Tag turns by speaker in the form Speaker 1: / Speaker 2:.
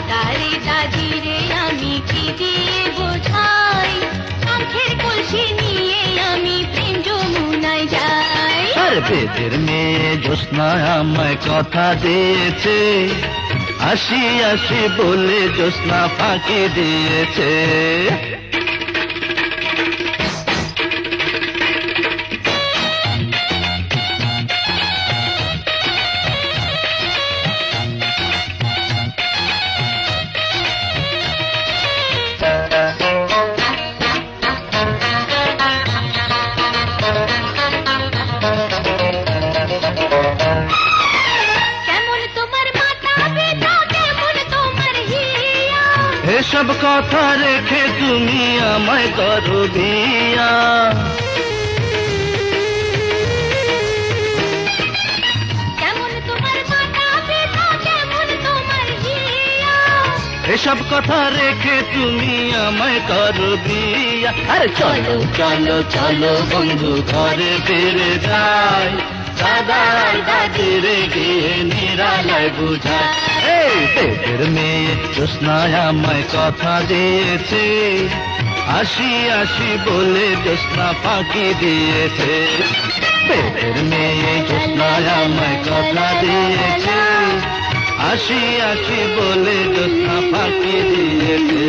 Speaker 1: দাদারে দাদিরে আমি কি দিয়ে বোঝাই, আখের কলসি নিয়ে আমি প্রেম যমুনায় যাই।
Speaker 2: আর পেটের মেয়ে জ্যোৎস্না আমায় কথা দিয়েছে, আসি আসি বলে জ্যোৎস্না ফাঁকি দিয়েছে।
Speaker 1: কেমন তোমার মাথা পিতা, কেমন তোমার হিয়া,
Speaker 2: এসব কথা রেখে তুমি আমায় করো বিয়া।
Speaker 1: কেমন তোমার মাথা পিতা, কেমন তোমার হিয়া,
Speaker 2: এসব কথা রেখে তুমি আমায় করো বিয়া। আরে চলো চলো চলো বন্ধু ঘরে ফিরে যাই, দাদা দাদিরে গিয়ে নিরালায় বুঝায়। এই পেটের মেয়ে জ্যোৎস্না আমায় কথা দিয়েছে, আসি আসি বলে জ্যোৎস্না ফাঁকি দিয়েছে। পেটের মেয়ে জ্যোৎস্না আমায় কথা দিয়েছে, আসি আসি বলে জ্যোৎস্না ফাঁকি দিয়েছে।